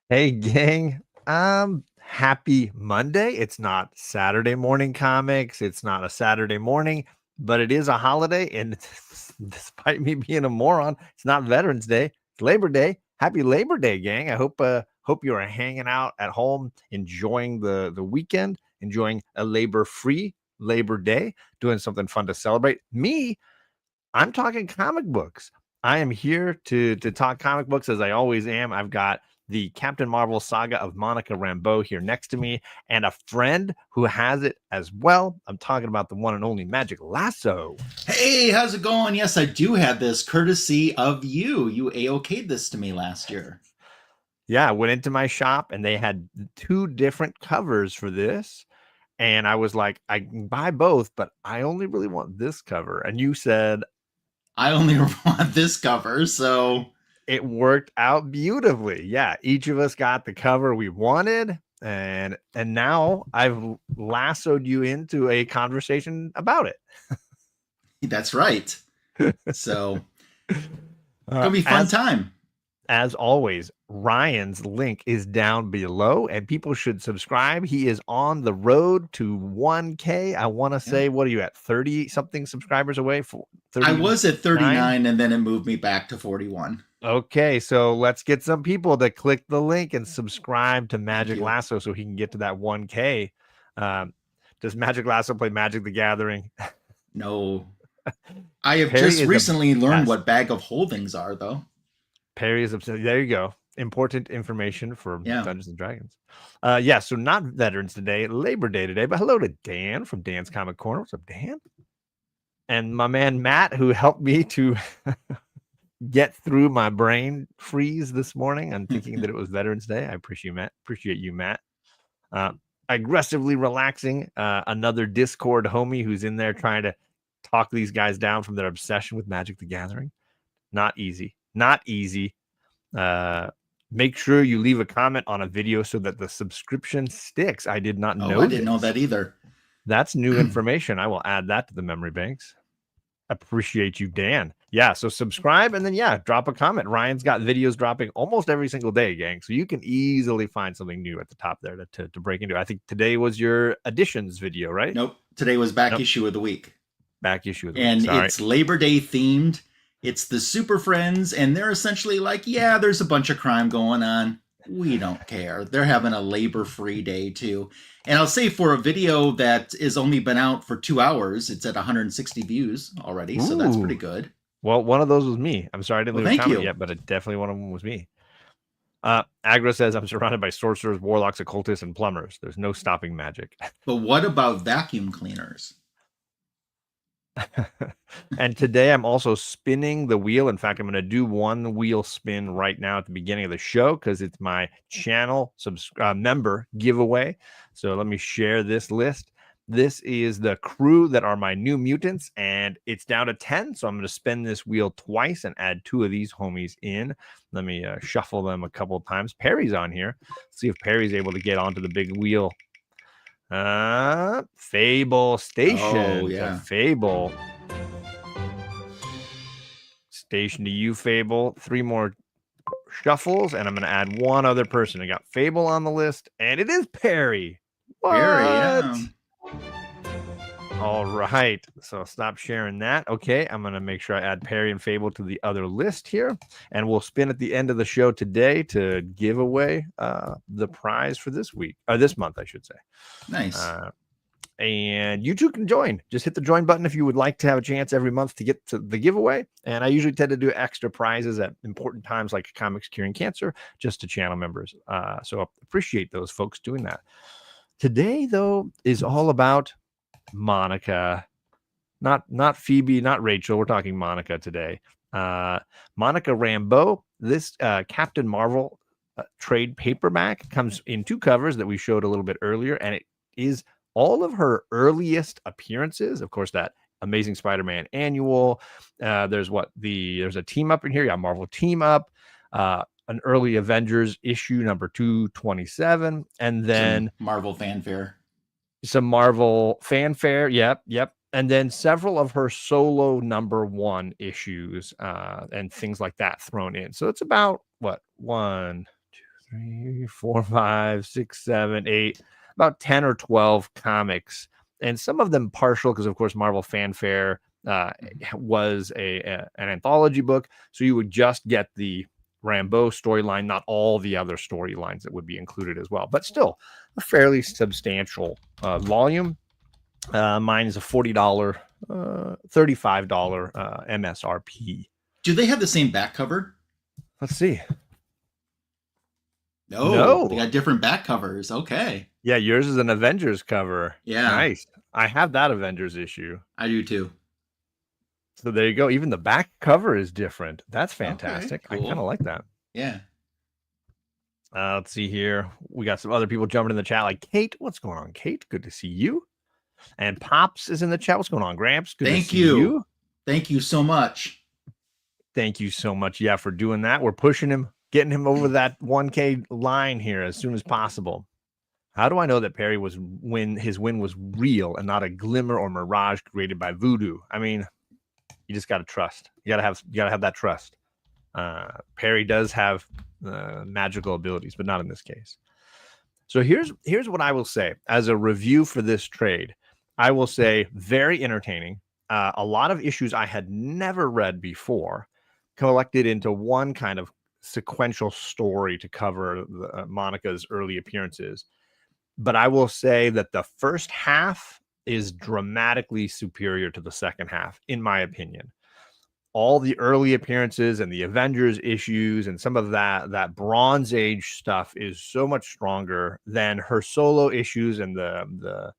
Hey, gang. Happy Monday. It's not Saturday morning comics. It's not a Saturday morning, but it is a holiday. And despite me being a moron, it's not Veterans Day. It's Labor Day. Happy Labor Day, gang. I hope you are hanging out at home, enjoying the weekend, enjoying a labor-free Labor Day, doing something fun to celebrate. I'm talking comic books. I am here to talk comic books as I always am. I've got the Captain Marvel Saga of Monica Rambeau here next to me, and a friend who has it as well. I'm talking about the one and only Magic Lasso. Hey, how's it going? Yes, I do have this courtesy of you. You A-OK'd this to me last year. Yeah, I went into my shop and they had two different covers for this. And I was like, I can buy both, but I only really want this cover. And you said I only want this cover, so it worked out beautifully. Yeah, each of us got the cover we wanted, and now I've lassoed you into a conversation about it. that's right. So, gonna be a fun As time. always, Ryan's link is down below, and people should subscribe. He is on the road to 1K. I want to Yeah. say, what are you at? 30 something subscribers away? For I 39? was at 39 and then it moved me back to 41. Okay, so let's get some people to click the link and subscribe to Thank Magic you. Lasso so he can get to that 1K. Does Magic Lasso play Magic the Gathering? No. I have Perry just is recently learned obsessed. what bag of holdings are, though. Perry is obsessed. There you go. Important information for Yeah. Dungeons and Dragons. Yeah, so not Veterans Day, Labor Day today, but hello to Dan from Dan's Comic Corner. What's up, Dan? And my man Matt, who helped me to get through my brain freeze this morning. I'm thinking that it was Veterans Day. I appreciate you, Matt. Uh, Aggressively relaxing. Another Discord homie who's in there trying to talk these guys down from their obsession with Magic the Gathering. Not easy. Not easy. Make sure you leave a comment on a video so that the subscription sticks. I did not Oh, I know didn't know this. that either. That's new information. I will add that to the memory banks. Appreciate you, Dan. Yeah, so subscribe and then drop a comment. Ryan's got videos dropping almost every single day, gang. So you can easily find something new at the top there to break into. I think today was your additions video, right? Nope. Today was back Nope. issue of the week. Back issue of the week. And Sorry. it's Labor Day themed. It's the Super Friends, and they're essentially like, yeah, there's a bunch of crime going on. We don't care. They're having a labor-free day too. And I'll say for a video that has only been out for 2 hours, it's at 160 views already, so that's pretty good. Well, one of those was me. I'm sorry I didn't leave a comment yet, but definitely one of them was me. Agro says, I'm surrounded by sorcerers, warlocks, occultists, and plumbers. There's no stopping magic. But what about vacuum cleaners? And today I'm also spinning the wheel. In fact, I'm going to do one wheel spin right now at the beginning of the show because it's my channel member giveaway. So let me share this list. This is the crew that are my new mutants, and it's down to 10. So I'm going to spin this wheel twice and add 2 of these homies in. Let me shuffle them a couple of times. Perry's on here. Let's see if Perry's able to get onto the big wheel. Fable Station. Oh, yeah. Fable. Station to you, Fable. 3 more shuffles, and I'm going to add one other person. I got Fable on the list, and it is Perry. What? Perry, yeah. All right. So stop sharing that. Okay. I'm going to make sure I add Perry and Fable to the other list here. And we'll spin at the end of the show today to give away the prize for this week, or this month, I should say. Nice. And you too can join. Just hit the join button if you would like to have a chance every month to get to the giveaway. And I usually tend to do extra prizes at important times like Comics Curing Cancer, just to channel members. So I appreciate those folks doing that. Today, though, is all about Monica, not Phoebe, not Rachel. We're talking Monica today. Monica Rambeau. This Captain Marvel trade paperback comes in 2 covers that we showed a little bit earlier, and it is all of her earliest appearances. Of course, that Amazing Spider-Man annual. There's a team up in here. Yeah, Marvel team up. An early Avengers issue number 227, and then some Marvel fanfare. Yep. And then several of her solo number 1 issues and things like that thrown in. So it's about 1, 2, 3, 4, 5, 6, 7, 8, about 10 or 12 comics, and some of them partial because, of course, Marvel Fanfare was an anthology book, so you would just get the Rambeau storyline, not all the other storylines that would be included as well, but still a fairly substantial volume. Mine is a $40, $35 MSRP. Do they have the same back cover? Let's see. No, they got different back covers. Okay. Yeah, yours is an Avengers cover. Yeah. Nice. I have that Avengers issue. I do too. So there you go. Even the back cover is different. That's fantastic. Okay, cool. I kind of like that. Yeah. Let's see here. We got some other people jumping in the chat, like Kate. What's going on, Kate? Good to see you. And Pops is in the chat. What's going on, Gramps? Good to see you. Thank you so much. Thank you so much. Yeah, for doing that. We're pushing him, getting him over that 1K line here as soon as possible. How do I know that Perry his win was real and not a glimmer or mirage created by voodoo? I mean, you just got to trust. You got to have that trust. Perry does have magical abilities, but not in this case. So here's what I will say as a review for this trade. I will say very entertaining. A lot of issues I had never read before, collected into one kind of sequential story to cover Monica's early appearances. But I will say that the first half is dramatically superior to the second half, in my opinion. All the early appearances and the Avengers issues and some of that Bronze Age stuff is so much stronger than her solo issues and the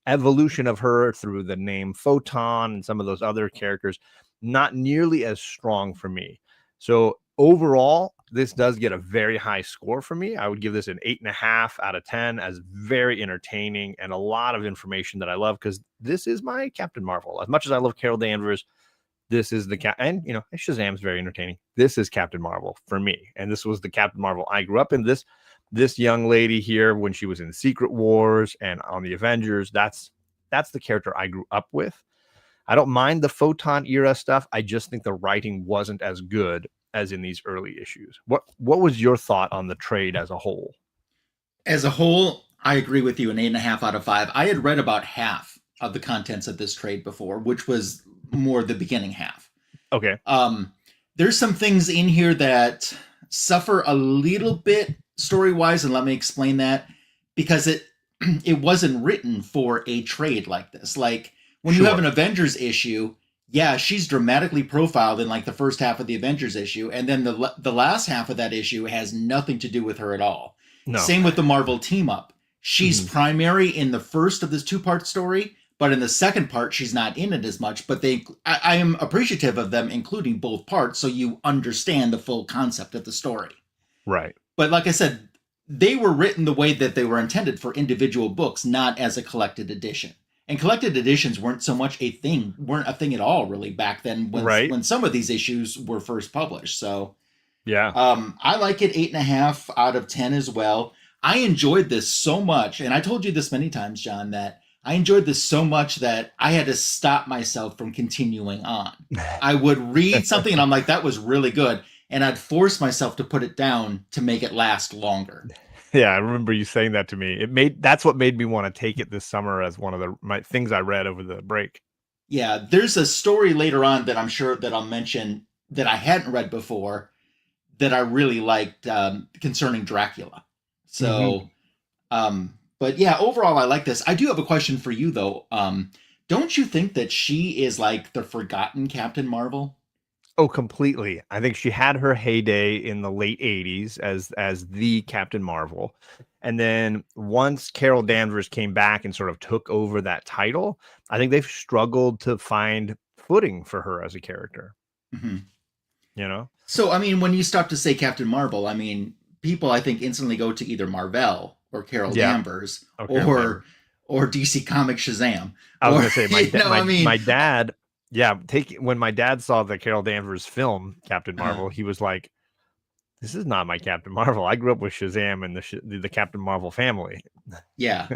evolution of her through the name Photon and some of those other characters. Not nearly as strong for me. So overall, this does get a very high score for me. I would give this an 8.5 out of 10 as very entertaining and a lot of information that I love because this is my Captain Marvel. As much as I love Carol Danvers, this is and Shazam's very entertaining. This is Captain Marvel for me, and this was the Captain Marvel I grew up in. This young lady here when she was in Secret Wars and on the Avengers, that's the character I grew up with. I don't mind the Photon era stuff. I just think the writing wasn't as good as in these early issues. What was your thought on the trade as a whole? As a whole, I agree with you, an 8.5 out of 5. I had read about half of the contents of this trade before, which was more the beginning half. Okay. There's some things in here that suffer a little bit story-wise, and let me explain that, because it wasn't written for a trade like this. Like, when you have an Avengers issue, yeah, she's dramatically profiled in like the first half of the Avengers issue, and then the last half of that issue has nothing to do with her at all. No. Same with the Marvel team up. She's primary in the first of this 2-part story, but in the second part, she's not in it as much. But I am appreciative of them including both parts so you understand the full concept of the story. Right. But like I said, they were written the way that they were intended for individual books, not as a collected edition. And collected editions weren't a thing at all, really, back then when some of these issues were first published. So, yeah, I like it 8.5 out of 10 as well. I enjoyed this so much, and I told you this many times, John, that I enjoyed this so much that I had to stop myself from continuing on. I would read something, and I'm like, that was really good, and I'd force myself to put it down to make it last longer. Yeah, I remember you saying that to me. That's what made me want to take it this summer as one of my things I read over the break. Yeah, there's a story later on that I'm sure that I'll mention that I hadn't read before that I really liked concerning Dracula. So, but yeah, overall, I like this. I do have a question for you, though. Don't you think that she is like the forgotten Captain Marvel? Oh, completely. I think she had her heyday in the late 80s as the Captain Marvel. And then once Carol Danvers came back and sort of took over that title, I think they've struggled to find footing for her as a character. Mm-hmm. You know? So, I mean, when you stop to say Captain Marvel, I mean, people, I think, instantly go to either Marvel or Carol Danvers or DC Comics Shazam. I was going to say, my dad... Yeah, when my dad saw the Carol Danvers film, Captain Marvel, he was like, this is not my Captain Marvel. I grew up with Shazam and the Captain Marvel family. Yeah.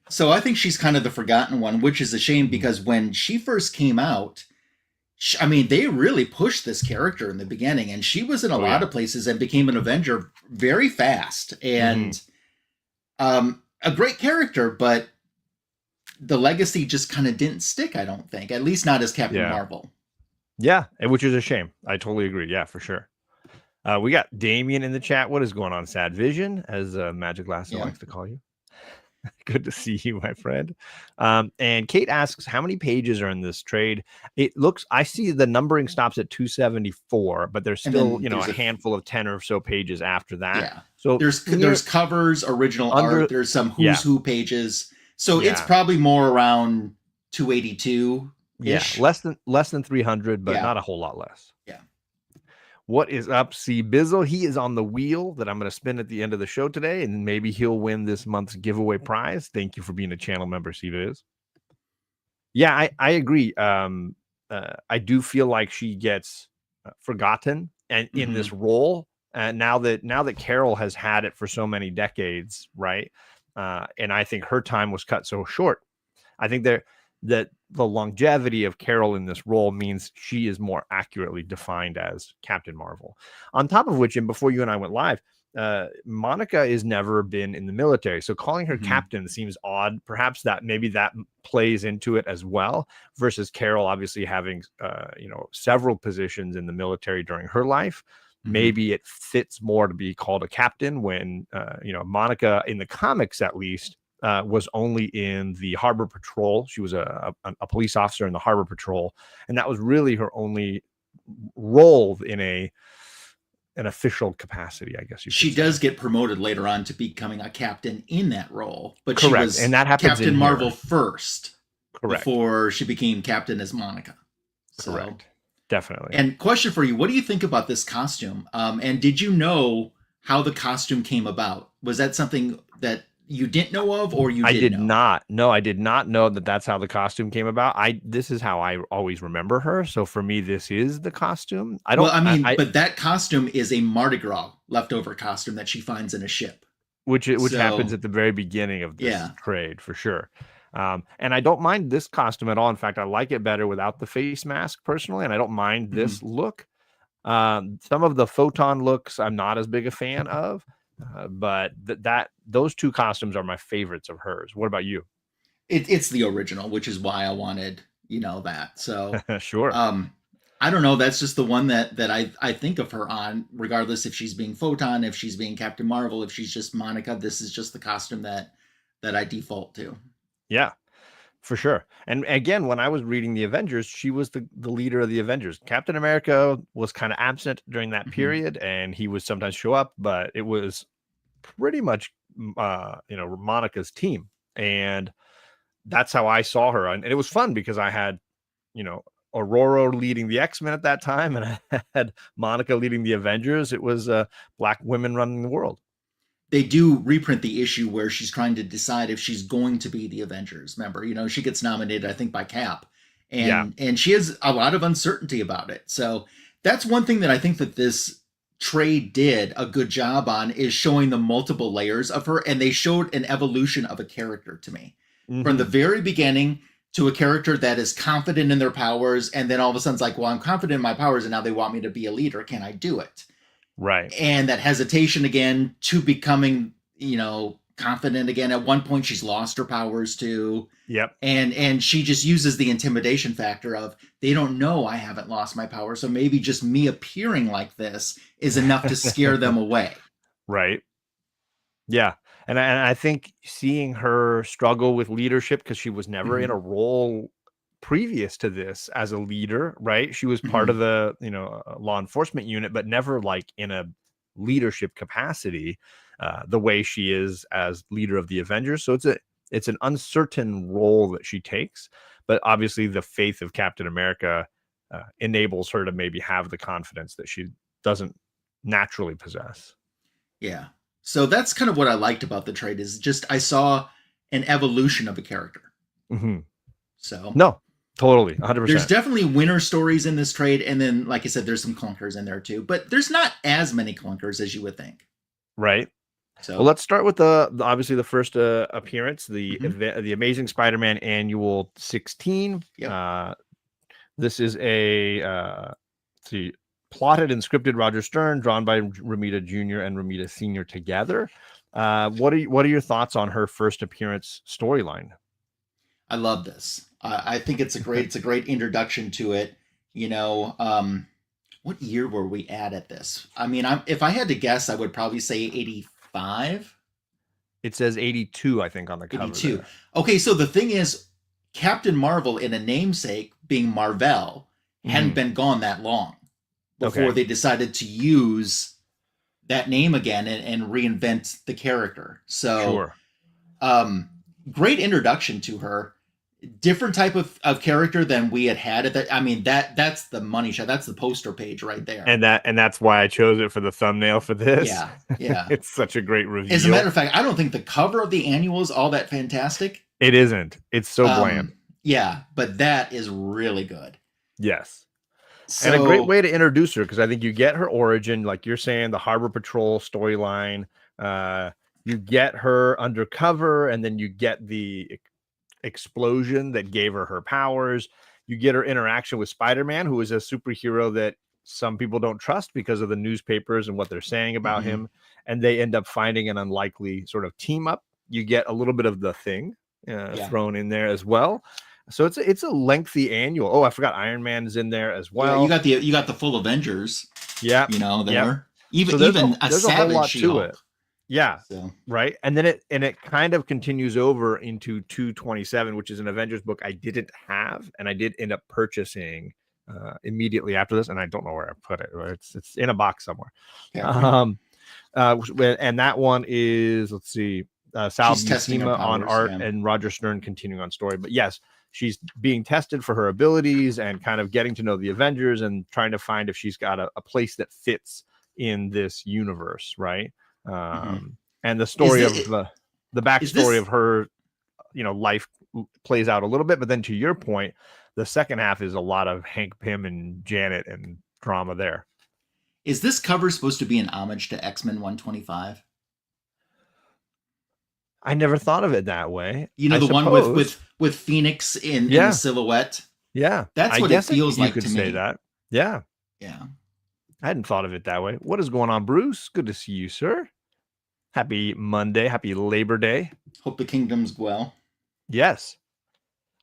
So I think she's kind of the forgotten one, which is a shame because when she first came out, I mean, they really pushed this character in the beginning, and she was in a lot of places and became an Avenger very fast. And a great character, but the legacy just kind of didn't stick, I don't think. At least not as Captain Marvel. Yeah, which is a shame. I totally agree. Yeah, for sure. We got Damien in the chat. What is going on, Sad Vision, as Magic Lasso likes to call you? Good to see you, my friend. And Kate asks, how many pages are in this trade? It looks, I see the numbering stops at 274, but there's still, a handful of 10 or so pages after that. Yeah. So there's covers, original art, there's some who's who pages. So it's probably more around 282. Yeah, less than 300, but not a whole lot less. Yeah. What is up, C Bizzle? He is on the wheel that I'm going to spin at the end of the show today, and maybe he'll win this month's giveaway prize. Thank you for being a channel member, C Biz. Yeah, I agree. I do feel like she gets forgotten and in this role. Now that Carol has had it for so many decades, right? And I think her time was cut so short. I think that the longevity of Carol in this role means she is more accurately defined as Captain Marvel. On top of which, and before you and I went live, Monica has never been in the military. So calling her captain seems odd. Perhaps that plays into it as well, versus Carol obviously having, several positions in the military during her life. Maybe it fits more to be called a captain when, Monica in the comics, at least, was only in the Harbor Patrol. She was a police officer in the Harbor Patrol, and that was really her only role in an official capacity, I guess. She does get promoted later on to becoming a captain in that role, but correct. She was and that happens Captain Marvel first, correct, before she became captain as Monica. Correct, definitely. And question for you: what do you think about this costume? And did you know how the costume came about? Was that something that you didn't know of, or you did know? Not. No, I did not know that that's how the costume came about. This is how I always remember her. So for me, this is the costume. But that costume is a Mardi Gras leftover costume that she finds in a ship, which happens at the very beginning of this trade, for sure. And I don't mind this costume at all. In fact, I like it better without the face mask personally, and I don't mind this look. Some of the Photon looks I'm not as big a fan of. But those two costumes are my favorites of hers. What about you? It's the original, which is why I wanted, that. So sure. I don't know. That's just the one that I think of her on, regardless if she's being Photon, if she's being Captain Marvel, if she's just Monica. This is just the costume that I default to. Yeah, for sure. And again, when I was reading the Avengers, she was the leader of the Avengers. Captain America was kind of absent during that period, and he would sometimes show up, but it was pretty much, Monica's team. And that's how I saw her. And it was fun because I had, Aurora leading the X-Men at that time, and I had Monica leading the Avengers. It was black women running the world. They do reprint the issue where she's trying to decide if she's going to be the Avengers. Remember, she gets nominated, I think, by Cap, and she has a lot of uncertainty about it. So that's one thing that I think that this trade did a good job on, is showing the multiple layers of her, and they showed an evolution of a character to me from the very beginning to a character that is confident in their powers, and then all of a sudden it's like, well, I'm confident in my powers, and now they want me to be a leader. Can I do it? Right. And that hesitation again to becoming, confident again. At one point, she's lost her powers too. Yep. And she just uses the intimidation factor of, they don't know I haven't lost my power, so maybe just me appearing like this is enough to scare them away. Right. Yeah. And I think seeing her struggle with leadership, because she was never in a role previous to this as a leader, right? She was part of the, law enforcement unit, but never like in a leadership capacity, the way she is as leader of the Avengers. So it's an uncertain role that she takes, but obviously the faith of Captain America enables her to maybe have the confidence that she doesn't naturally possess. Yeah. So that's kind of what I liked about the trade, is just I saw an evolution of a character. So no, totally, 100%. There's definitely winner stories in this trade, and then, like I said, there's some clunkers in there too. But there's not as many clunkers as you would think. Right. So let's start with obviously the first appearance, the Amazing Spider-Man Annual 16. Yep. This is a let's see, plotted and scripted Roger Stern, drawn by Romita Jr. and Romita Sr. together. What are your thoughts on her first appearance storyline? I love this. I think it's a great introduction to it. You know, what year were we at this? I mean, if I had to guess, I would probably say 85. It says 82, I think, on the cover. 82. Okay, so the thing is, Captain Marvel, in a namesake being Marvel, hadn't been gone that long before they decided to use that name again and reinvent the character. So, great introduction to her. Different type of character than we had at that. I mean, that's the money shot. That's the poster page right there. And that's why I chose it for the thumbnail for this. Yeah. It's such a great reveal. As a matter of fact, I don't think the cover of the annual is all that fantastic. It isn't. It's so bland. Yeah, but that is really good. Yes. So, and a great way to introduce her, because I think you get her origin, like you're saying, the Harbor Patrol storyline. You get her undercover, and then you get the explosion that gave her powers. You get her interaction with Spider-Man, who is a superhero that some people don't trust because of the newspapers and what they're saying about him, and they end up finding an unlikely sort of team up. You get a little bit of the Thing thrown in there as well. So it's a lengthy annual. Oh, I forgot Iron Man is in there as well. Yeah, you got the full Avengers. Yeah, you know there. Even there's a Savage whole lot to it. Yeah, so. Right. And then it kind of continues over into 227, which is an Avengers book I didn't have, and I did end up purchasing immediately after this, and I don't know where I put it. It's in a box somewhere. Yeah. And that one is, let's see, Sal Buscema on art and Roger Stern continuing on story. But yes, she's being tested for her abilities and kind of getting to know the Avengers and trying to find if she's got a place that fits in this universe, right? And the story of the backstory of her, life plays out a little bit, but then to your point, the second half is a lot of Hank Pym and Janet and drama there. Is this cover supposed to be an homage to X-Men 125? I never thought of it that way. One with Phoenix in the silhouette. Yeah, that's what it feels like to me. You could say that. Yeah. I hadn't thought of it that way. What is going on, Bruce? Good to see you, sir. Happy Monday. Happy Labor Day. Hope the kingdom's well. Yes.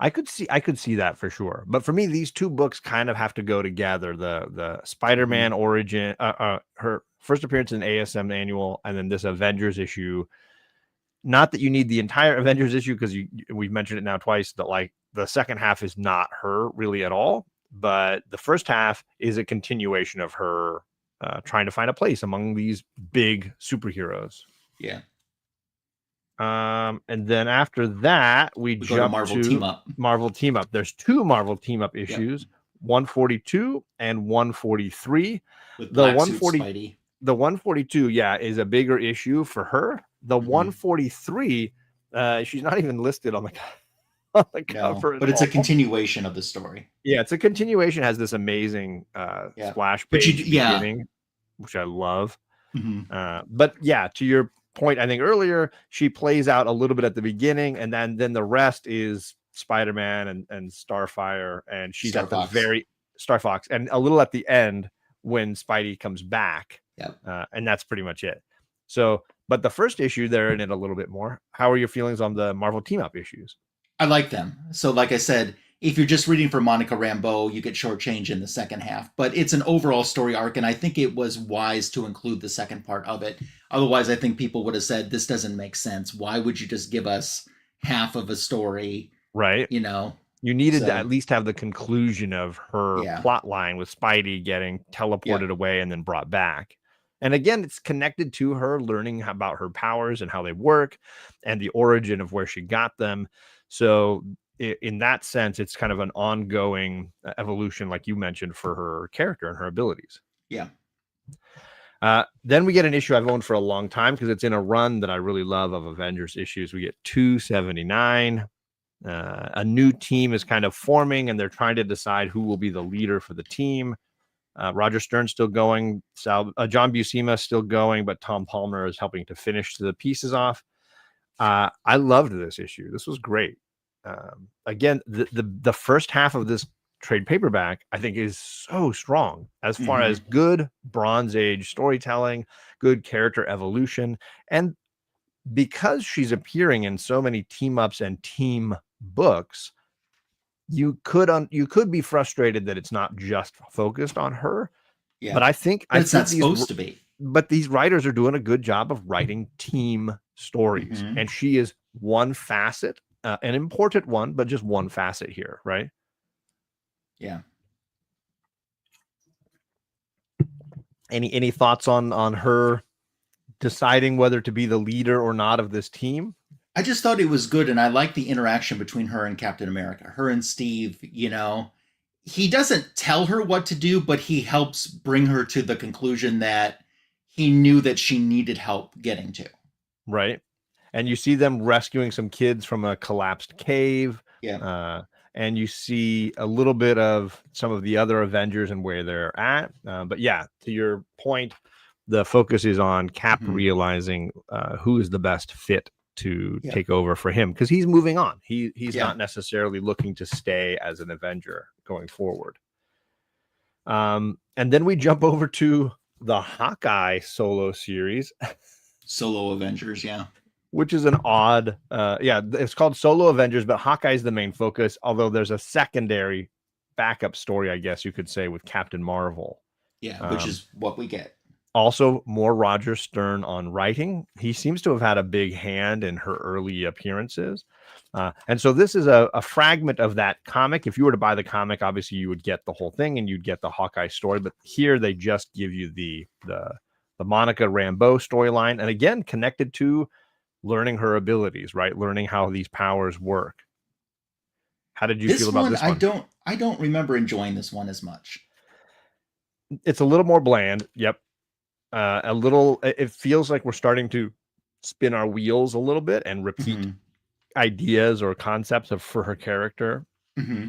I could see that for sure. But for me, these two books kind of have to go together. The Spider-Man origin, her first appearance in ASM annual, and then this Avengers issue. Not that you need the entire Avengers issue, because we've mentioned it now twice, that like the second half is not her really at all. But the first half is a continuation of her trying to find a place among these big superheroes. Yeah. And then after that, we jump to Marvel Team Up. Marvel Team Up. There's two Marvel Team Up issues, 142 and 143. With the 140, the 142, is a bigger issue for her. The 143, she's not even listed on the cover. But it's a continuation of the story. Yeah, it's a continuation. Has this amazing splash page beginning, which I love. But to your point, I think earlier, she plays out a little bit at the beginning, and then the rest is Spider-Man and Starfire, and she's at the very Star Fox, and a little at the end when Spidey comes back. And that's pretty much it. So, but the first issue, they're in it a little bit more. How are your feelings on the Marvel Team Up issues? I like them. So, like I said, if you're just reading for Monica Rambeau, you get shortchanged in the second half. But it's an overall story arc, and I think it was wise to include the second part of it. Otherwise, I think people would have said, this doesn't make sense. Why would you just give us half of a story? Right. You needed to at least have the conclusion of her plot line with Spidey getting teleported away and then brought back. And again, it's connected to her learning about her powers and how they work and the origin of where she got them. So in that sense, it's kind of an ongoing evolution, like you mentioned, for her character and her abilities. Yeah. Then we get an issue I've owned for a long time because it's in a run that I really love of Avengers issues. We get 279. A new team is kind of forming, and they're trying to decide who will be the leader for the team. Roger Stern's still going. John Buscema still going, but Tom Palmer is helping to finish the pieces off. I loved this issue. This was great. Again, the first half of this trade paperback, I think is so strong as far Mhm. as good Bronze Age storytelling, good character evolution. And because she's appearing in so many team ups and team books, you could be frustrated that it's not just focused on her. Yeah. But I think But it's not supposed to be. these writers are doing a good job of writing team stories, Mhm. and she is one facet, an important one, but just one facet here, right? Yeah. Any thoughts on her deciding whether to be the leader or not of this team? I just thought it was good, and I like the interaction between her and Captain America. Her and Steve, he doesn't tell her what to do, but he helps bring her to the conclusion that he knew that she needed help getting to. Right. And you see them rescuing some kids from a collapsed cave. Yeah. And you see a little bit of some of the other Avengers and where they're at. But yeah, to your point, the focus is on Cap Mhm. realizing who is the best fit to Yeah. take over for him, because he's moving on. He's Yeah. not necessarily looking to stay as an Avenger going forward. And then we jump over to the Hawkeye solo series. Solo Avengers, yeah. Which is an odd, it's called Solo Avengers, but Hawkeye's the main focus, although there's a secondary backup story, I guess you could say, with Captain Marvel. Yeah, which is what we get. Also, more Roger Stern on writing. He seems to have had a big hand in her early appearances. And so this is a fragment of that comic. If you were to buy the comic, obviously you would get the whole thing and you'd get the Hawkeye story. But here they just give you the Monica Rambeau storyline. And again, connected to learning her abilities, right? Learning how these powers work. How did you feel about this one? I don't remember enjoying this one as much. It's a little more bland. Yep. It feels like we're starting to spin our wheels a little bit and repeat Mm-hmm. ideas or concepts for her character. Mm-hmm.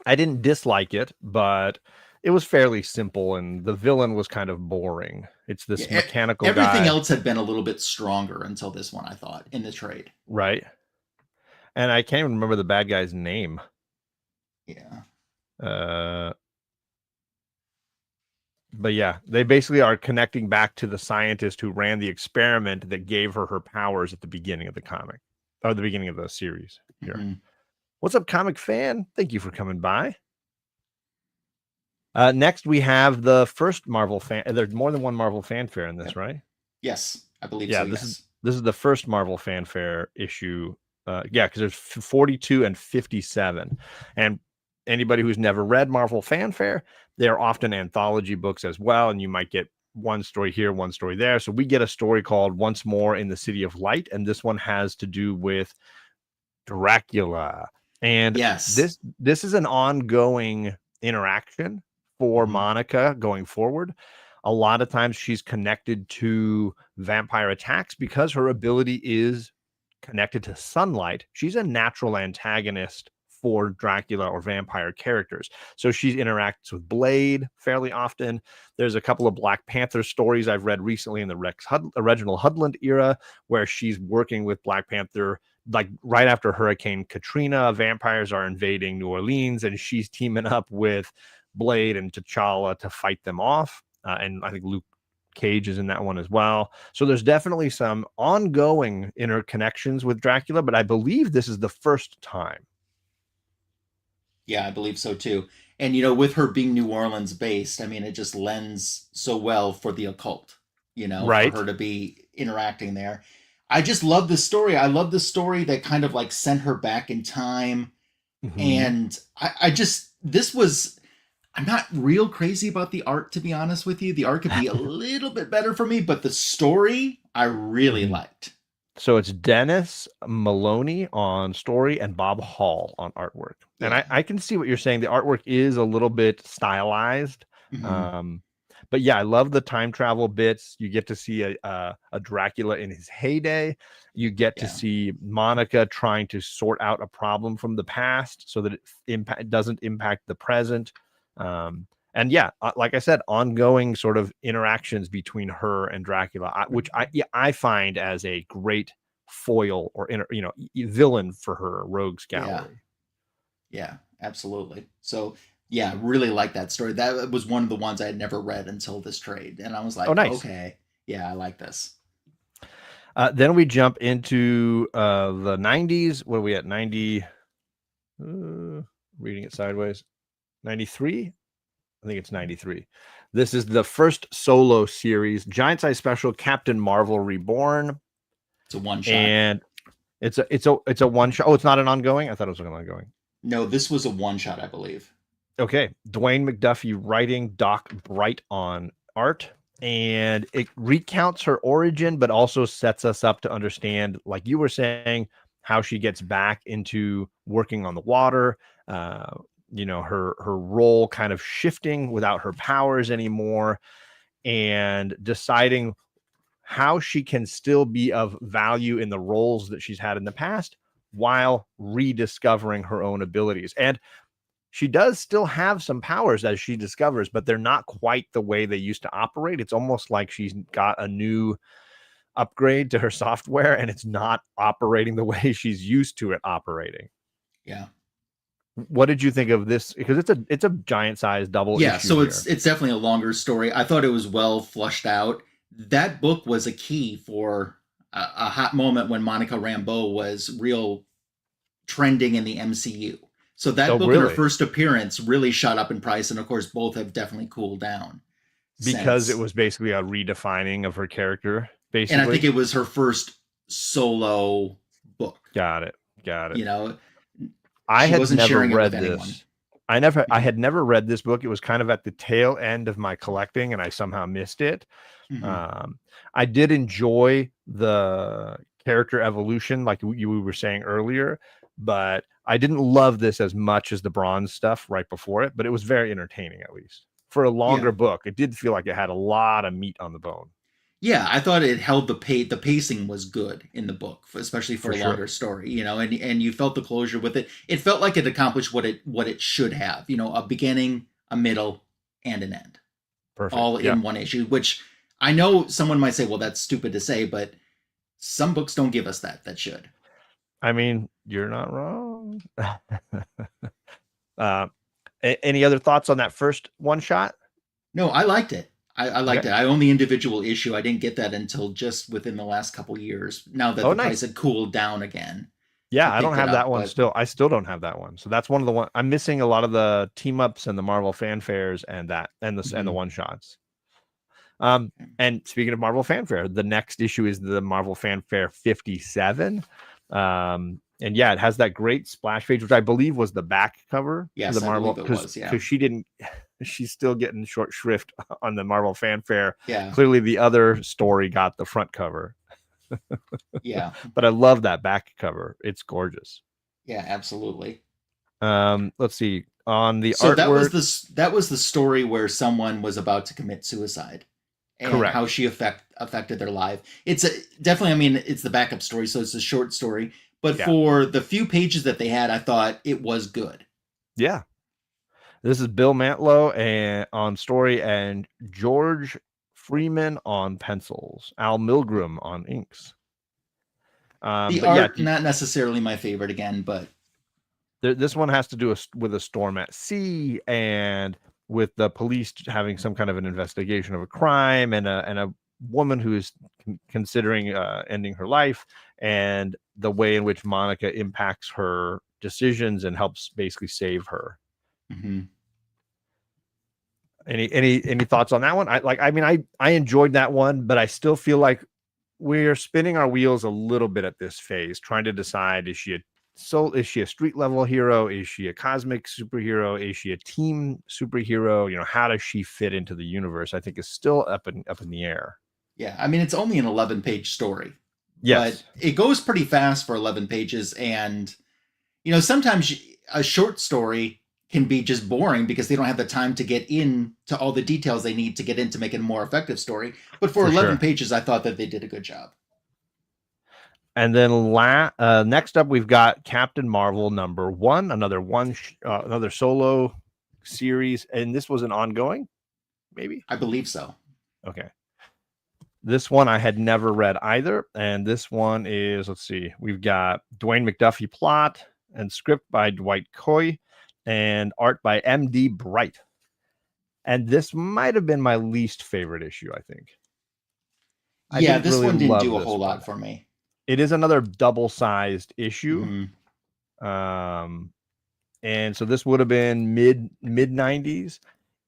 I didn't dislike it, but it was fairly simple and the villain was kind of boring. It's this mechanical everything guy. else had been a little bit stronger until this one, I thought, in the trade. Right. And I can't even remember the bad guy's name. Yeah. But yeah, they basically are connecting back to the scientist who ran the experiment that gave her powers at the beginning of the comic, or the beginning of the series here. Mm-hmm. What's up, comic fan? Thank you for coming by. Next, we have the first Marvel fan. There's more than one Marvel fanfare in this, right? Yes, I believe so. This is the first Marvel fanfare issue. Because there's 42 and 57, and anybody who's never read Marvel fanfare, they're often anthology books as well, and you might get one story here, one story there. So we get a story called Once More in the City of Light, and this one has to do with Dracula. And yes, this is an ongoing interaction for Monica going forward. A lot of times she's connected to vampire attacks because her ability is connected to sunlight. She's a natural antagonist for Dracula or vampire characters. So she interacts with Blade fairly often. There's a couple of Black Panther stories I've read recently in the Reginald Hudlin era where she's working with Black Panther, like right after Hurricane Katrina. Vampires are invading New Orleans and she's teaming up with Blade and T'Challa to fight them off. And I think Luke Cage is in that one as well. So there's definitely some ongoing interconnections with Dracula, but I believe this is the first time. Yeah, I believe so too. And with her being New Orleans based, I mean, it just lends so well for the occult, right, for her to be interacting there. I just love this story. I love the story that kind of like sent her back in time. Mm-hmm. And I'm not real crazy about the art, to be honest with you. The art could be a little bit better for me, but the story I really liked. So it's Dennis Maloney on story and Bob Hall on artwork. Yeah. And I can see what you're saying. The artwork is a little bit stylized. Mm-hmm. But yeah, I love the time travel bits. You get to see a Dracula in his heyday. You get to see Monica trying to sort out a problem from the past so that it doesn't impact the present. And yeah, like I said, ongoing sort of interactions between her and Dracula, which I find as a great foil or villain for her rogues gallery. Yeah, absolutely. So yeah, really like that story. That was one of the ones I had never read until this trade, and I was Oh, like, nice. okay, yeah, I like this. Then we jump into the 90s. What are we at? 90. Reading it sideways. 93. I think it's 93. This is the first solo series, Giant Size Special, Captain Marvel Reborn, It's a one shot. and it's a one shot. Oh, it's not an ongoing. I thought it was an ongoing. No, this was a one shot, I believe. Okay, Dwayne McDuffie writing, Doc Bright on art, and it recounts her origin, but also sets us up to understand, like you were saying, how she gets back into working on the water. Her role kind of shifting without her powers anymore, and deciding how she can still be of value in the roles that she's had in the past while rediscovering her own abilities. And she does still have some powers as she discovers, but they're not quite the way they used to operate. It's almost like she's got a new upgrade to her software and it's not operating the way she's used to it operating. Yeah. What did you think of this? Because it's a giant size double Yeah, issue so here. it's definitely a longer story. I thought it was well flushed out. That book was a key for a hot moment when Monica Rambeau was real trending in the MCU. So that book and her first appearance really shot up in price, and of course both have definitely cooled down. Because it was basically a redefining of her character, basically. And I think it was her first solo book. Got it. You know, I had never read this. I had never read this book. It was kind of at the tail end of my collecting, and I somehow missed it. I did enjoy the character evolution, like we were saying earlier, but I didn't love this as much as the bronze stuff right before it, but it was very entertaining, at least. For a longer book, it did feel like it had a lot of meat on the bone. Yeah, I thought it held the pacing was good in the book, especially for a longer story, and you felt the closure with it. It felt like it accomplished what it should have, a beginning, a middle, and an end. Perfect. All in one issue, which I know someone might say, well, that's stupid to say, but some books don't give us that should. I mean, you're not wrong. Any other thoughts on that first one shot? No, I liked it. I liked it. I own the individual issue. I didn't get that until just within the last couple years. Now that the price had cooled down again. Yeah, I don't have that one still. I still don't have that one. So that's one of the one I'm missing. A lot of the team ups and the Marvel fanfares and the one shots. And speaking of Marvel fanfare, the next issue is the Marvel Fanfare 57. And yeah, it has that great splash page, which I believe was the back cover. Yes, the Marvel, because she's still getting short shrift on the Marvel Fanfare. Yeah, clearly the other story got the front cover. Yeah, but I love that back cover. It's gorgeous. Yeah, absolutely. Let's see on the artwork. That was the story where someone was about to commit suicide. And correct. How she affected their life. It's definitely, I mean, it's the backup story, so it's a short story. But for the few pages that they had, I thought it was good. Yeah. This is Bill Mantlo on story and George Freeman on pencils. Al Milgrom on inks. The art, not necessarily my favorite again, but this one has to do with a storm at sea and with the police having some kind of an investigation of a crime and a woman who is considering ending her life, and the way in which Monica impacts her decisions and helps basically save her. Mm-hmm. Any thoughts on that one? I enjoyed that one, but I still feel like we're spinning our wheels a little bit at this phase, trying to decide, is she a street level hero? Is she a cosmic superhero? Is she a team superhero? How does she fit into the universe? I think is still up in the air. Yeah, I mean, it's only an 11-page story. Yes, but it goes pretty fast for 11 pages, and sometimes a short story can be just boring because they don't have the time to get into all the details they need to get in to make it a more effective story. But for 11 pages, I thought that they did a good job. And then next up, we've got Captain Marvel #1, another solo series, and this was an ongoing, maybe? I believe so. Okay. This one I had never read either, and this one is, let's see, we've got Dwayne McDuffie plot and script by Dwight Coy, and art by MD Bright. And this might have been my least favorite issue, I think. Yeah, this one didn't do a whole lot for me. It is another double-sized issue. Mm-hmm. And so this would have been mid 90s,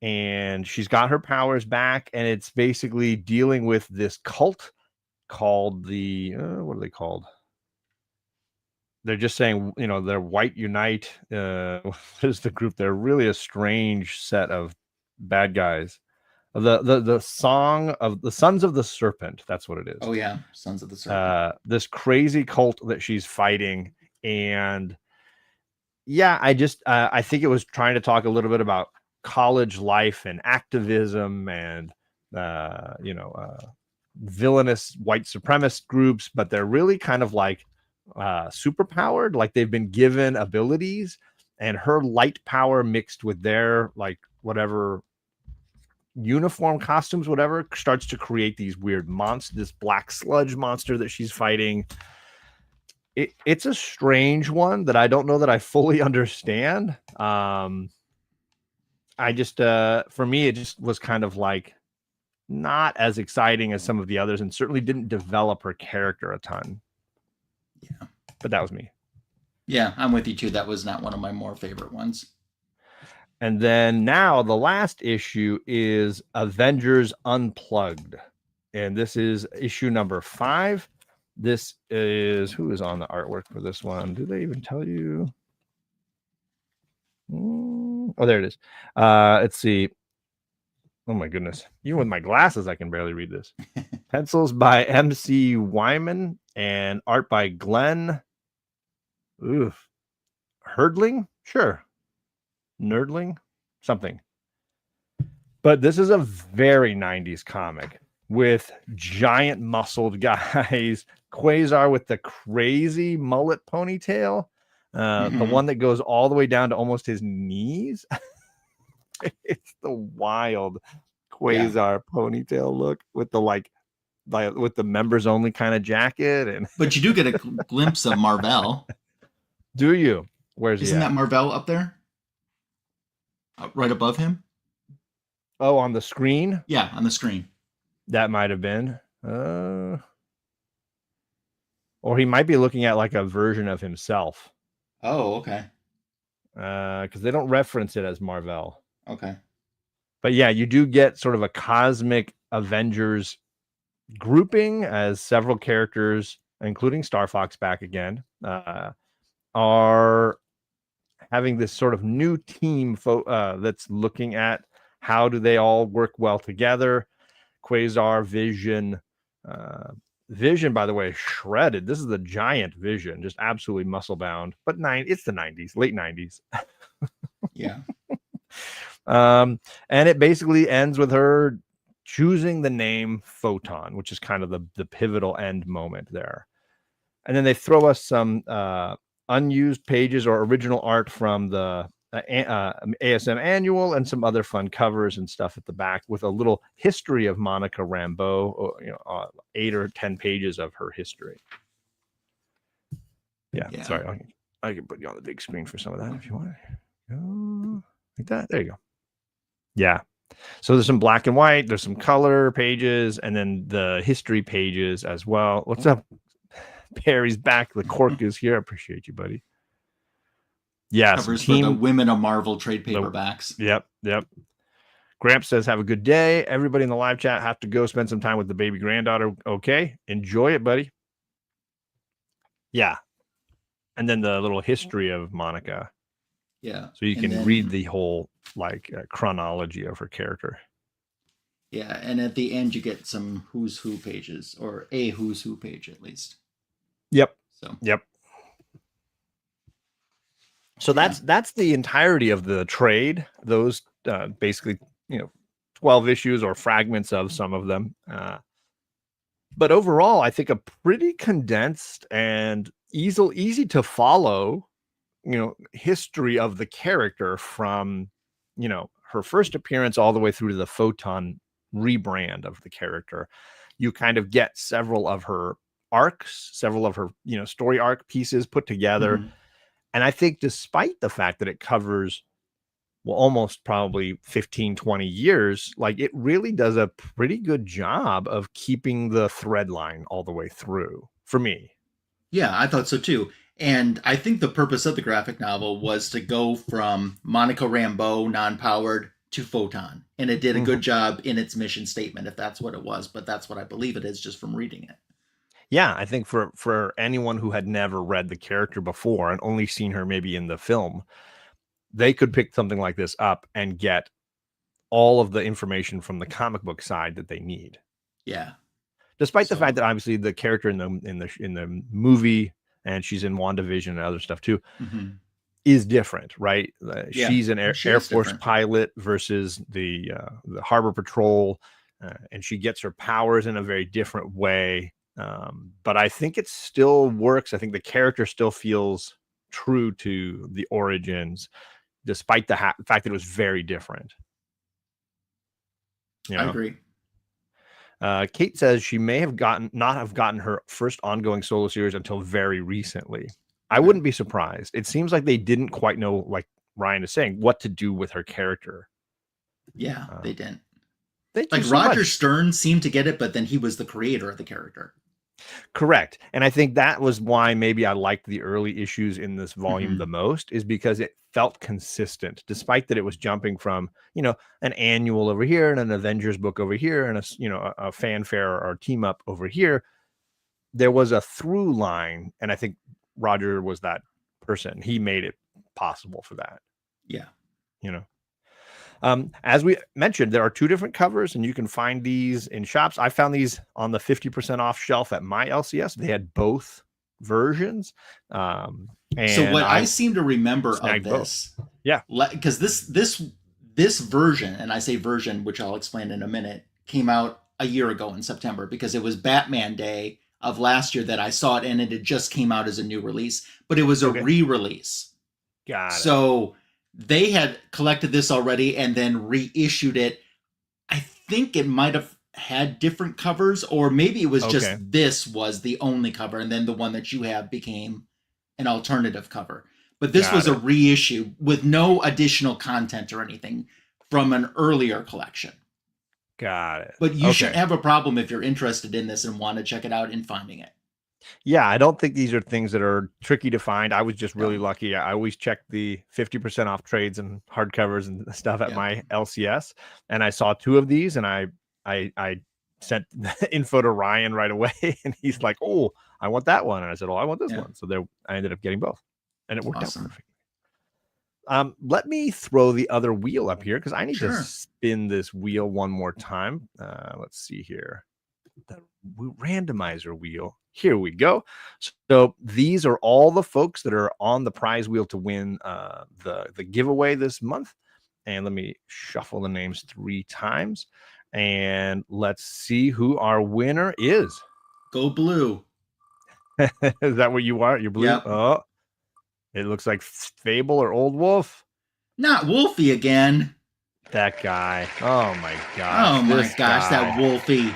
and she's got her powers back, and it's basically dealing with this cult called the what are they called? They're just saying, you know, they're White Unite. There's the group. They're really a strange set of bad guys. The Song of the Sons of the Serpent. That's what it is. Oh yeah, Sons of the Serpent. This crazy cult that she's fighting, and yeah, I think it was trying to talk a little bit about college life and activism and villainous white supremacist groups, but they're really kind of like super powered, like they've been given abilities, and her light power mixed with their like whatever uniform costumes, whatever, starts to create these weird monsters, this black sludge monster that she's fighting. It's a strange one that I don't know that I fully understand. I just for me, it just was kind of like not as exciting as some of the others, and certainly didn't develop her character a ton. Yeah, but that was me. Yeah, I'm with you too. That was not one of my more favorite ones. And then now the last issue is Avengers Unplugged, and this is issue number 5. This is who is on the artwork for this one? Do they even tell you? Oh, there it is. Let's see. Oh my goodness. Even with my glasses, I can barely read this. Pencils by MC Wyman and art by Glenn Herdling? Sure. Nerdling? Something. But this is a very 90s comic with giant muscled guys. Quasar with the crazy mullet ponytail. The one that goes all the way down to almost his knees. It's the wild Quasar ponytail look with the with the members only kind of jacket. And but you do get a glimpse of Marvel. Do you? Isn't that Marvel up there? Right above him? Oh, on the screen? Yeah, on the screen. That might have been. Or he might be looking at like a version of himself. Oh, okay. Because they don't reference it as Marvel. Okay. But yeah, you do get sort of a cosmic Avengers grouping as several characters, including Star Fox back again, are having this sort of new team that's looking at how do they all work well together. Quasar, Vision. Vision, by the way, shredded. This is the giant Vision, just absolutely muscle bound. But it's the 90s, late 90s. Yeah. And it basically ends with her choosing the name Photon, which is kind of the pivotal end moment there. And then they throw us some unused pages or original art from the ASM annual and some other fun covers and stuff at the back with a little history of Monica Rambeau, or 8 or 10 pages of her history. Yeah. Sorry, I can put you on the big screen for some of that if you want. Like that. There you go. Yeah. So there's some black and white, there's some color pages, and then the history pages as well. What's up? Perry's back. The cork is here. I appreciate you, buddy. Yes. Covers for the Women of Marvel trade paperbacks. Yep. Gramps says, have a good day. Everybody in the live chat have to go spend some time with the baby granddaughter. Okay. Enjoy it, buddy. Yeah. And then the little history of Monica. Yeah. So you can read the whole chronology of her character. Yeah. And at the end, you get some who's who pages, or a who's who page at least. Yep. Yep. So that's the entirety of the trade. Those basically, 12 issues or fragments of some of them. But overall, I think a pretty condensed and easy to follow, history of the character from, her first appearance all the way through to the Photon rebrand of the character. You kind of get several of her arcs, several of her, story arc pieces put together. Mm-hmm. And I think despite the fact that it covers well, almost probably 15, 20 years, like it really does a pretty good job of keeping the thread line all the way through for me. Yeah, I thought so too. And I think the purpose of the graphic novel was to go from Monica Rambeau, non-powered, to Photon. And it did a good job in its mission statement, if that's what it was. But that's what I believe it is just from reading it. Yeah, I think for anyone who had never read the character before and only seen her maybe in the film, they could pick something like this up and get all of the information from the comic book side that they need. Yeah. Despite the fact that obviously the character in the movie, and she's in WandaVision and other stuff too, is different, right? She's an Air Force pilot versus the Harbor Patrol, and she gets her powers in a very different way. But I think it still works. I think the character still feels true to the origins, despite the fact that it was very different. You know? I agree. Kate says she may have not have gotten her first ongoing solo series until very recently. I wouldn't be surprised. It seems like they didn't quite know, like Ryan is saying, what to do with her character. Yeah, they didn't. Like Roger Stern seemed to get it, but then he was the creator of the character. Correct. And I think that was why maybe I liked the early issues in this volume the most, is because it felt consistent, despite that it was jumping from, an annual over here and an Avengers book over here and a fanfare or team up over here. There was a through line. And I think Roger was that person. He made it possible for that. Yeah. As we mentioned, there are 2 different covers, and you can find these in shops. I found these on the 50% off shelf at my LCS. They had both versions. And so what I seem to remember of this, because this version, and I say version, which I'll explain in a minute, came out a year ago in September, because it was Batman Day of last year that I saw it, and it had just came out as a new release, but it was a re-release. Got it. So they had collected this already and then reissued it. I think it might have had different covers, or maybe it was just this was the only cover, and then the one that you have became an alternative cover. But this was a reissue with no additional content or anything from an earlier collection. Got it. But you shouldn't have a problem if you're interested in this and want to check it out in finding it. Yeah, I don't think these are things that are tricky to find. I was just really lucky. I always check the 50% off trades and hardcovers and stuff at my LCS, and I saw 2 of these, and I sent the info to Ryan right away, and he's like, "Oh, I want that one," and I said, "Oh, I want this one." So I ended up getting both, and it worked out perfect. Let me throw the other wheel up here because I need to spin this wheel one more time. Let's see here, the randomizer wheel. Here we go. So these are all the folks that are on the prize wheel to win the giveaway this month. And let me shuffle the names 3 times. And let's see who our winner is. Go blue. Is that what you are? You're blue? Yep. Oh, it looks like Fable or Old Wolf. Not Wolfie again. That guy. Oh, my gosh. Oh, my gosh, that Wolfie.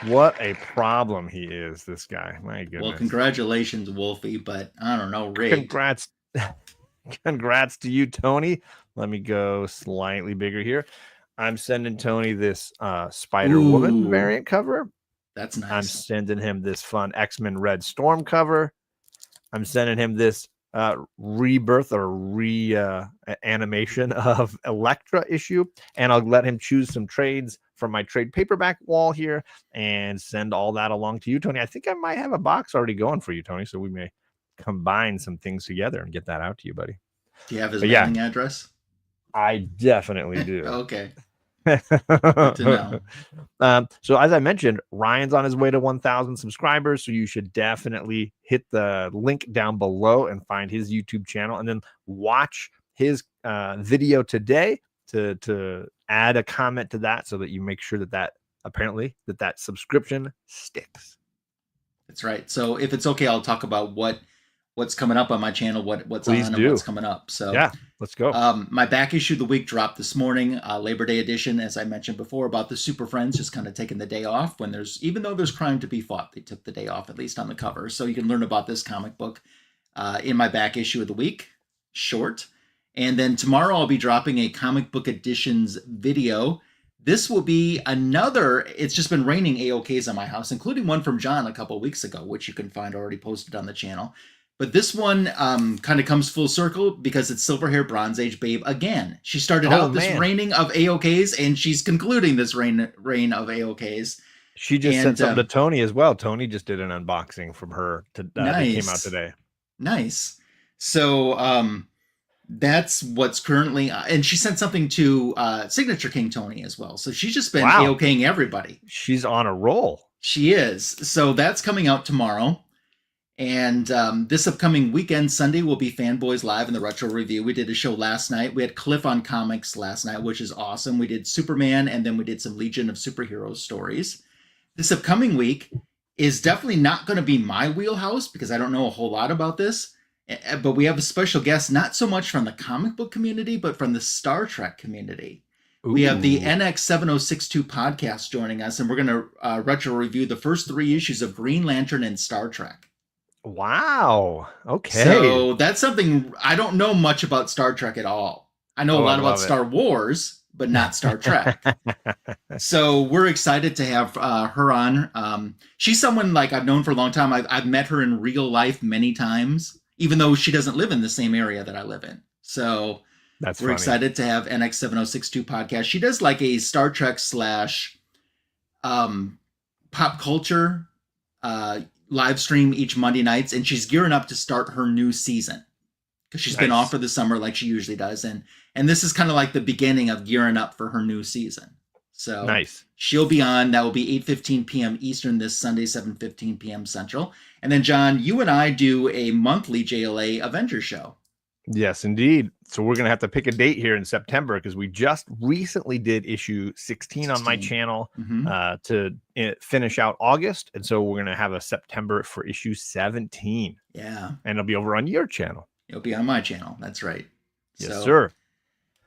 What a problem he is, this guy. My goodness. Well, congratulations, Wolfie, but I don't know, rigged. Congrats to you, Tony. Let me go slightly bigger here. I'm sending Tony this Spider-Woman variant cover. That's nice. I'm sending him this fun X-Men Red Storm cover. I'm sending him this rebirth or animation of Elektra issue, and I'll let him choose some trades from my trade paperback wall here and send all that along to you, Tony. I think I might have a box already going for you, Tony, so we may combine some things together and get that out to you, buddy. Do you have his mailing address? I definitely do. Okay. Good to know. So as I mentioned, Ryan's on his way to 1,000 subscribers, so you should definitely hit the link down below and find his YouTube channel, and then watch his video today to add a comment to that, so that you make sure that that subscription sticks. That's right. So if it's okay, I'll talk about what's coming up on my channel, what's Please on do. and what's coming up. So yeah, let's go. My back issue of the week dropped this morning, Labor Day edition, as I mentioned before, about the Super Friends just kind of taking the day off when even though there's crime to be fought, they took the day off, at least on the cover. So you can learn about this comic book in my back issue of the week, short. And then tomorrow I'll be dropping a comic book editions video. This will be another, it's just been raining AOKs on my house, including one from John a couple weeks ago, which you can find already posted on the channel. But this one kind of comes full circle because it's Silver Hair Bronze Age Babe again. She started out this raining of AOKs, and she's concluding this rain of AOKs. She just sent something to Tony as well. Tony just did an unboxing from her that came out today. Nice. So that's what's currently, and she sent something to Signature King Tony as well. So she's just been AOKing everybody. She's on a roll. She is. So that's coming out tomorrow. And this upcoming weekend, Sunday, will be Fanboys Live in the Retro Review. We did a show last night. We had Cliff on comics last night, which is awesome. We did Superman, and then we did some Legion of Superheroes stories. This upcoming week is definitely not going to be my wheelhouse because I don't know a whole lot about this. But we have a special guest, not so much from the comic book community, but from the Star Trek community. Ooh. We have the NX7062 podcast joining us, and we're going to retro review the first 3 issues of Green Lantern and Star Trek. Wow. Okay. So that's something, I don't know much about Star Trek at all. I know a lot about Star Wars, but not Star Trek. So we're excited to have her on. She's someone like I've known for a long time. I've met her in real life many times, even though she doesn't live in the same area that I live in. So we're excited to have NX7062 podcast. She does like a Star Trek / pop culture live stream each Monday nights, and she's gearing up to start her new season because she's been off for the summer like she usually does, and this is kind of like the beginning of gearing up for her new season. So she'll be on. That will be 8:15 p.m. Eastern this Sunday, 7:15 p.m. Central. And then John, you and I do a monthly JLA Avengers show. Yes, indeed. So we're going to have to pick a date here in September because we just recently did issue 16 on my channel to finish out August. And so we're going to have a September for issue 17. Yeah. And it'll be over on your channel. It'll be on my channel. That's right. Yes, sir.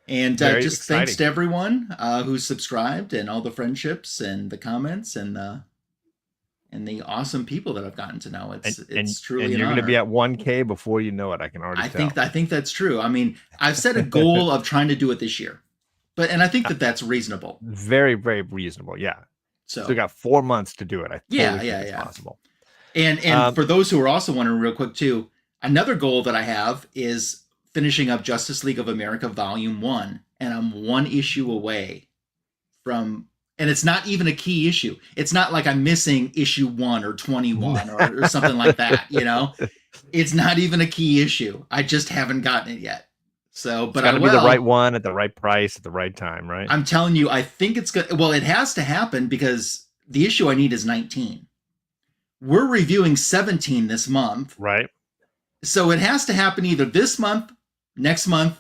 And just thanks to everyone who's subscribed and all the friendships and the comments and the awesome people that I've gotten to know. It's truly an honor. You're going to be at 1K before you know it. I can already tell. I think that's true. I mean, I've set a goal of trying to do it this year, and I think that's reasonable. Very, very reasonable. Yeah. So we got 4 months to do it. I totally think it's possible. And for those who are also wondering real quick too, another goal that I have is finishing up Justice League of America Volume 1, and I'm 1 issue away from. And it's not even a key issue. It's not like I'm missing issue 1 or 21 or something like that, you know? It's not even a key issue. I just haven't gotten it yet. So, but it's got to be the right one at the right price at the right time, right? I'm telling you, I think it's good. Well, it has to happen because the issue I need is 19. We're reviewing 17 this month. Right. So it has to happen either this month, next month,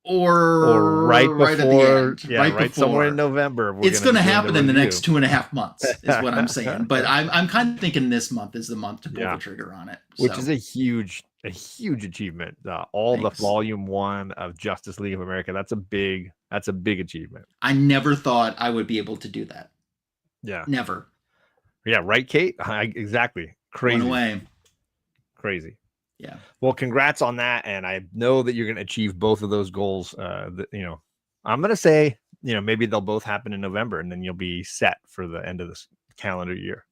or right before, at the end. Yeah, right before. Somewhere in November. It's going to happen in the next 2.5 months, is what I'm saying. But I'm kind of thinking this month is the month to pull the trigger on it. Which is a huge achievement. All the Volume 1 of Justice League of America. That's a big achievement. I never thought I would be able to do that. Yeah. Never. Yeah, right, Kate? Exactly. Crazy. Went away. Crazy. Yeah. Well, congrats on that. And I know that you're going to achieve both of those goals. I'm going to say, maybe they'll both happen in November and then you'll be set for the end of this calendar year.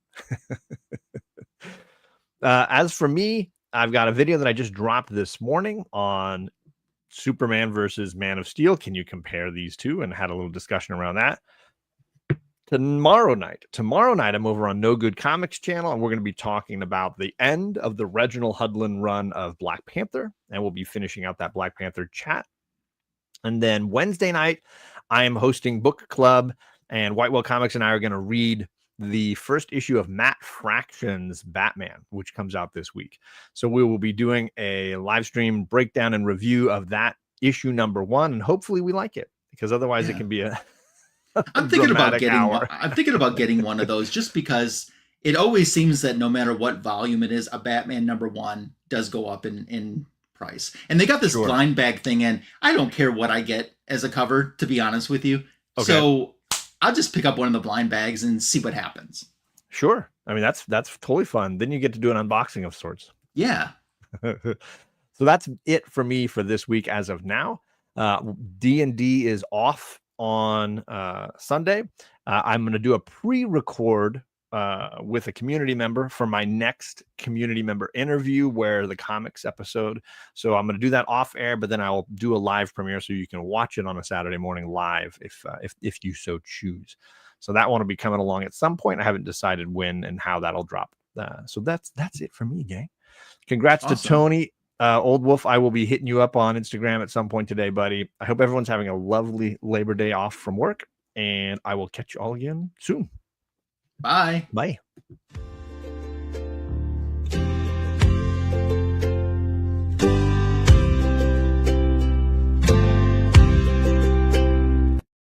As for me, I've got a video that I just dropped this morning on Superman versus Man of Steel. Can you compare these two? And had a little discussion around that. Tomorrow night, I'm over on No Good Comics channel, and we're going to be talking about the end of the Reginald Hudlin run of Black Panther, and we'll be finishing out that Black Panther chat. And then Wednesday night, I am hosting book club, and Whitewell Comics and I are going to read the first issue of Matt Fraction's Batman, which comes out this week. So we will be doing a live stream breakdown and review of that issue number 1, and hopefully we like it, because otherwise it can be a I'm thinking about getting one of those just because it always seems that no matter what volume it is, a Batman number 1 does go up in price. And they got this blind bag thing, and I don't care what I get as a cover, to be honest with you. Okay. So I'll just pick up one of the blind bags and see what happens. Sure. I mean, that's totally fun. Then you get to do an unboxing of sorts. Yeah. So that's it for me for this week as of now. D&D is off on Sunday. I'm going to do a pre-record with a community member for my next community member interview, where the comics episode. So I'm going to do that off air, but then I'll do a live premiere so you can watch it on a Saturday morning live if you so choose. So that one will be coming along at some point. I haven't decided when and how that'll drop. So that's it for me, gang. Congrats to Tony. Old Wolf, I will be hitting you up on Instagram at some point today, buddy. I hope everyone's having a lovely Labor Day off from work, and I will catch you all again soon. Bye. Bye.